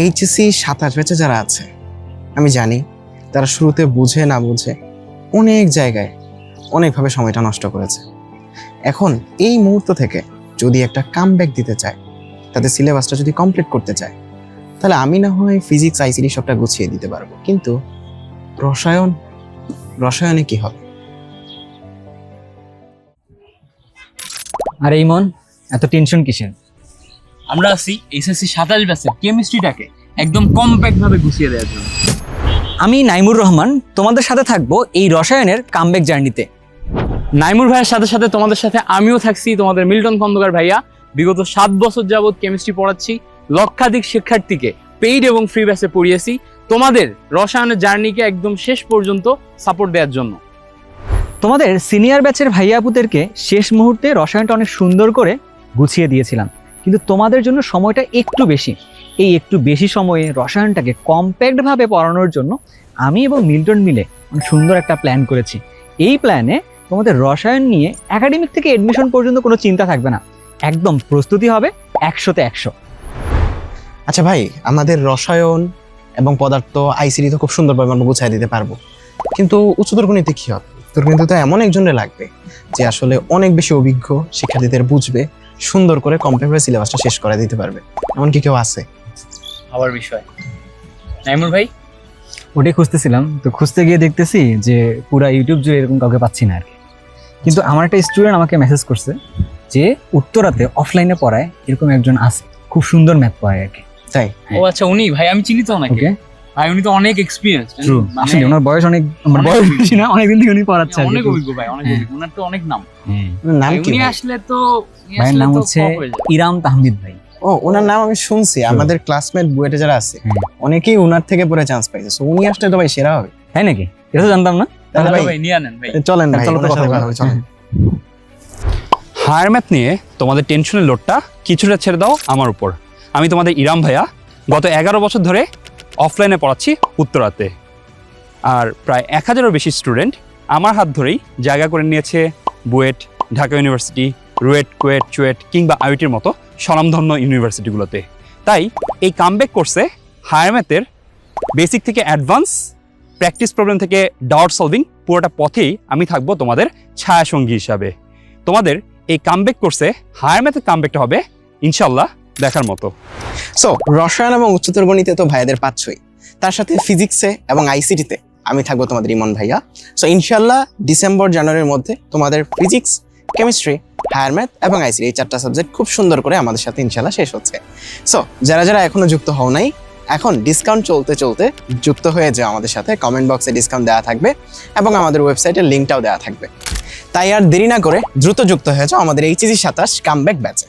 HSC 27 ব্যাচে যারা আছে আমি জানি তারা শুরুতে বুঝে না বুঝে অনেক জায়গায় অনেকভাবে সময়টা নষ্ট করেছে। এখন এই মুহূর্ত থেকে যদি একটা কামব্যাক দিতে চায়, তাদের সিলেবাসটা যদি কমপ্লিট করতে চায়, তাহলে আমি না হয় ফিজিক্স আইসিটি সবটা গুছিয়ে দিতে পারবো, কিন্তু রসায়নে কি হবে? আর ইমন, এত টেনশন কিসের? আমরা আছি এসএসসি 27 ব্যাচের কেমিস্ট্রিটাকে একদম কম্প্যাক্ট ভাবে গুছিয়ে দেওয়ার জন্য। আমি নাইমুর রহমান তোমাদের সাথে থাকবো এই রসায়নের কামব্যাক জার্নিতে। নাইমুর ভাইয়ের সাথে সাথে তোমাদের সাথে আমিও থাকছি, তোমাদের মিল্টন খন্দকার ভাইয়া। বিগত 7 বছর যাবৎ কেমিস্ট্রি পড়াচ্ছি, লক্ষাধিক শিক্ষার্থীকে পেইড এবং ফ্রি ব্যাচে পড়িয়েছি তোমাদের রসায়নের জার্নিকে একদম শেষ পর্যন্ত সাপোর্ট দেওয়ার জন্য। তোমাদের সিনিয়র ব্যাচের ভাইয়া আপুদেরকে শেষ মুহূর্তে রসায়নটা অনেক সুন্দর করে গুছিয়ে দিয়েছিলাম, কিন্তু তোমাদের জন্য সময়টা একটু বেশি। এই একটু বেশি সময়ে রসায়নটাকে কম্প্যাক্টভাবে পড়ানোর জন্য আমি এবং মিল্টন মিলে অনেক সুন্দর একটা প্ল্যান করেছি। এই প্ল্যানে তোমাদের রসায়ন নিয়ে একাডেমিক থেকে এডমিশন পর্যন্ত কোনো চিন্তা থাকবে না, একদম প্রস্তুতি হবে 100-তে 100। আচ্ছা ভাই, আমাদের রসায়ন এবং পদার্থ আইসিটি তো খুব সুন্দরভাবে আমরা গুছিয়ে দিতে পারবো, কিন্তু উচ্চতর গণিতে কি হবে? উচ্চতর গণিতে তো এমন একজনের লাগবে যে আসলে অনেক বেশি অভিজ্ঞ, শিক্ষার্থীদের বুঝবে, সুন্দর করে কমপ্লিট সিলেবাসটা শেষ করে দিতে পারবে। এমন কি কেউ আছে? আবার বিষয় নাইমুর ভাই, ওটাই খুঁজতেছিলাম, তো খুঁজতে গিয়ে দেখতেছি যে পুরা ইউটিউব জুড়ে এরকম কাউকে পাচ্ছি না আর কি। কিন্তু আমার একটা স্টুডেন্ট আমাকে মেসেজ করছে যে উত্তরাতে অফলাইনে পড়ায় এরকম একজন আছে, খুব সুন্দর ম্যাথ পড়ায় আর কি। তাই? ও আচ্ছা, উনি ভাই আমি চিনি তো ওনাকে। ওকে, ভাই উনি তো অনেক এক্সপেরিয়েন্স, ট্রু। আসলে ওনার বয়স অনেক, আমার অনেক বয়স অভিজ্ঞ। বেশি না, অনেকদিন থেকে উনি পড়াচ্ছে আর কি। অনেক অভিজ্ঞ ভাই, অনেক অভিজ্ঞ। ওনার তো অনেক নাম। নাম ভাই, কি উনি ভাই? আসলে তো ভাইয়ের নাম হচ্ছে ইরাম তাহমিদ ভাই। ও, ওনার নাম আমি শুনছি, আমাদের ক্লাসমেট বুয়েটে যারা আছে অনেকেই ওনার থেকে পরে চান্স পাইছে, সো উনি আসলে তো ভাই সেরা হবে। তাই নাকি? এটা তো জানতাম না। তাহলে ভাই ভাই নিয়ে নেন ভাই। চলেন ভাই, চলো তো ওনার সাথে কথা কথা বলি। বলি, চলেন। হায়ার ম্যাথ নিয়ে তোমাদের টেনশনের লোডটা কিছুটা ছেড়ে দাও আমার উপর। আমি তোমাদের ইরাম ভাইয়া, গত 11 বছর ধরে অফলাইনে পড়াচ্ছি উত্তরাতে। আর প্রায় 1000-এরও বেশি স্টুডেন্ট আমার হাত ধরেই জায়গা করে নিয়েছে বুয়েট, ঢাকা ইউনিভার্সিটি, রুয়েট, কুয়েট, চুয়েট কিংবা আইআইটির মতো স্বনামধন্য ইউনিভার্সিটিগুলোতে। তাই এই কামব্যাক কোর্সে হায়ার ম্যাথের বেসিক থেকে অ্যাডভান্স, প্র্যাকটিস প্রবলেম থেকে ডাউট সলভিং, পুরোটা পথেই আমি থাকবো তোমাদের ছায়াসঙ্গী হিসাবে। তোমাদের এই কামব্যাক কোর্সে হায়ার ম্যাথের কামব্যাকটা হবে ইনশাল্লাহ দেখার মতো। সো রসায়ন এবং উচ্চতর গণিতে তো ভাইয়াদের পাচ্ছই, তার সাথে ফিজিক্সে এবং আইসিটিতে আমি থাকবো তোমাদের ইমন ভাইয়া। সো ইনশাল্লাহ ডিসেম্বর জানুয়ারির মধ্যে তোমাদের ফিজিক্স, কেমিস্ট্রি, হায়ার ম্যাথ এবং আইসিটি এই 4টা সাবজেক্ট খুব সুন্দর করে আমাদের সাথে ইনশাল্লাহ শেষ হচ্ছে। সো যারা যারা এখনো যুক্ত হও নাই, এখন ডিসকাউন্ট চলতে চলতে যুক্ত হয়ে যাও আমাদের সাথে। কমেন্ট বক্সে ডিসকাউন্ট দেওয়া থাকবে এবং আমাদের ওয়েবসাইটের লিঙ্কটাও দেওয়া থাকবে। তাই আর দেরি না করে দ্রুত যুক্ত হয়ে যাও আমাদের এইচএসসি 27 কামব্যাক ব্যাচে।